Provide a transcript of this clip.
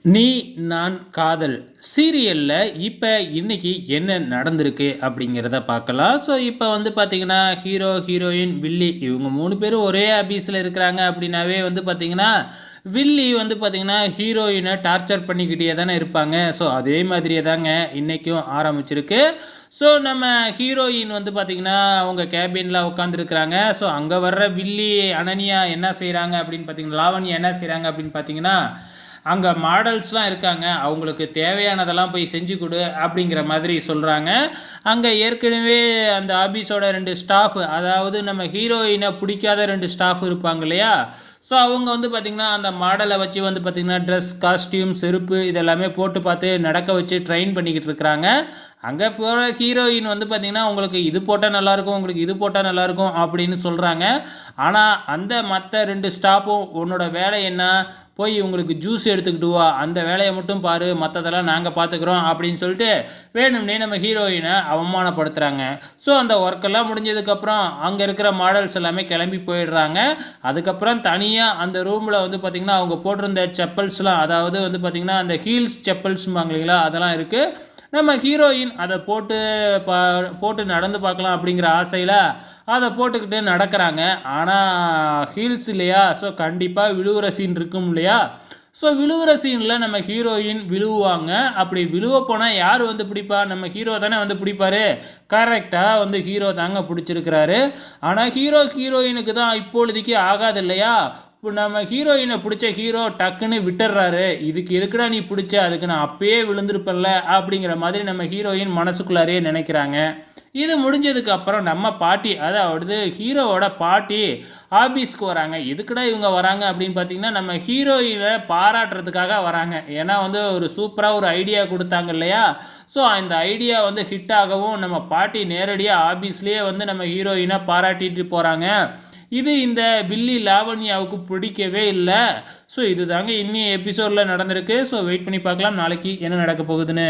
நீ நான் காதல் சீரியல்ல இப்ப இன்னைக்கு என்ன நடந்திருக்கு அப்படிங்கிறத பார்க்கலாம். ஸோ இப்ப வந்து பார்த்தீங்கன்னா, ஹீரோ, ஹீரோயின், வில்லி இவங்க 3 பேரும் ஒரே ஆபீஸ்ல இருக்கிறாங்க அப்படின்னாவே வந்து பார்த்தீங்கன்னா, வில்லி வந்து பார்த்தீங்கன்னா, ஹீரோயின டார்ச்சர் பண்ணிக்கிட்டே தானே இருப்பாங்க. ஸோ அதே மாதிரியே தாங்க இன்னைக்கும் ஆரம்பிச்சிருக்கு. ஸோ நம்ம ஹீரோயின் வந்து பார்த்தீங்கன்னா, அவங்க கேபின்ல உட்காந்துருக்கிறாங்க. ஸோ அங்க வர்ற வில்லி, அனன்யா என்ன செய்றாங்க அப்படின்னு பார்த்தீங்கன்னா, லாவண்யா என்ன செய்றாங்க அப்படின்னு பார்த்தீங்கன்னா, அங்க மாடல்ஸ்லாம் இருக்காங்க. அவங்களுக்கு தேவையானதெல்லாம் போய் செஞ்சு குடு அப்படிங்கிற மாதிரி சொல்றாங்க. அங்க ஏற்கனவே அந்த ஆபீஸோட 2 ஸ்டாஃப், அதாவது நம்ம ஹீரோயின புடிக்காத 2 ஸ்டாஃப் இருப்பாங்க இல்லையா? ஸோ அவங்க வந்து பார்த்தீங்கன்னா, அந்த மாடல வச்சு வந்து பார்த்தீங்கன்னா, ட்ரெஸ், காஸ்டியூம், செருப்பு இதெல்லாமே போட்டு பார்த்து நடக்க வச்சு ட்ரெயின் பண்ணிக்கிட்டு இருக்கிறாங்க. அங்க போற ஹீரோயின் வந்து பார்த்தீங்கன்னா, உங்களுக்கு இது போட்டா நல்லாயிருக்கும், உங்களுக்கு இது போட்டா நல்லாயிருக்கும் அப்படின்னு சொல்றாங்க. ஆனா, அந்த மத்த 2 ஸ்டாஃப்பும் உன்னோட வேலை என்ன? போய் உங்களுக்கு ஜூஸ் எடுத்துக்கிட்டு வா, அந்த வேலையை மட்டும் பாரு, மற்றதெல்லாம் நாங்கள் பார்த்துக்குறோம் அப்படின்னு சொல்லிட்டு வேணும்னே நம்ம ஹீரோயினை அவமானப்படுத்துகிறாங்க. ஸோ அந்த ஒர்க்கெல்லாம் முடிஞ்சதுக்கப்புறம் அங்கே இருக்கிற மாடல்ஸ் எல்லாமே கிளம்பி போயிடுறாங்க. அதுக்கப்புறம் தனியாக அந்த ரூமில் வந்து பார்த்திங்கன்னா அவங்க போட்டிருந்த செப்பல்ஸ்லாம், அதாவது வந்து பார்த்திங்கன்னா அந்த ஹீல்ஸ் செப்பல்ஸ்பாங்க இல்லைங்களா, அதெல்லாம் இருக்குது. நம்ம ஹீரோயின் அதை பா போட்டு நடந்து பார்க்கலாம் அப்படிங்கிற ஆசையில் அதை போட்டுக்கிட்டு நடக்கிறாங்க. ஆனால் ஹீல்ஸ் இல்லையா, ஸோ கண்டிப்பாக விழுவுற சீன் இருக்கும் இல்லையா? ஸோ விழுவுற சீனில் நம்ம ஹீரோயின் விழுவுவாங்க. அப்படி விழுவ போனால் யார் வந்து பிடிப்பா? நம்ம ஹீரோ தானே வந்து பிடிப்பாரு. கரெக்டாக வந்து ஹீரோ தாங்க பிடிச்சிருக்கிறாரு. ஆனால் ஹீரோயினுக்கு தான் இப்பொழுதைக்கு ஆகாது இல்லையா? இப்போ நம்ம ஹீரோயினை பிடிச்ச ஹீரோ டக்குன்னு விட்டுடுறாரு. இதுக்கு எதுக்குடா நீ பிடிச்ச, அதுக்கு நான் அப்பயே விழுந்திருப்பேன்ல அப்படிங்கிற மாதிரி நம்ம ஹீரோயின் மனசுக்குள்ளாரையே நினைக்கிறாங்க. இது முடிஞ்சதுக்கு அப்புறம் நம்ம பாட்டி, அதாவது ஹீரோவோட பாட்டி ஆபீஸ்க்கு வராங்க. எதுக்குடா இவங்க வராங்க அப்படின்னு பார்த்தீங்கன்னா, நம்ம ஹீரோயினை பாராட்டுறதுக்காக வராங்க. ஏன்னா வந்து ஒரு சூப்பராக ஒரு ஐடியா கொடுத்தாங்க இல்லையா? ஸோ அந்த ஐடியா வந்து ஹிட் ஆகவும் நம்ம பாட்டி நேரடியாக ஆபீஸ்லேயே வந்து நம்ம ஹீரோயினை பாராட்டிட்டு போகிறாங்க. இது இந்த வில்லி லாவண்யாவுக்கு பிடிக்கவே இல்லை. ஸோ இது தாங்க இன்னி எபிசோடில் நடந்திருக்கு. ஸோ வெயிட் பண்ணி பார்க்கலாம் நாளைக்கு என்ன நடக்க போகுதுன்னு.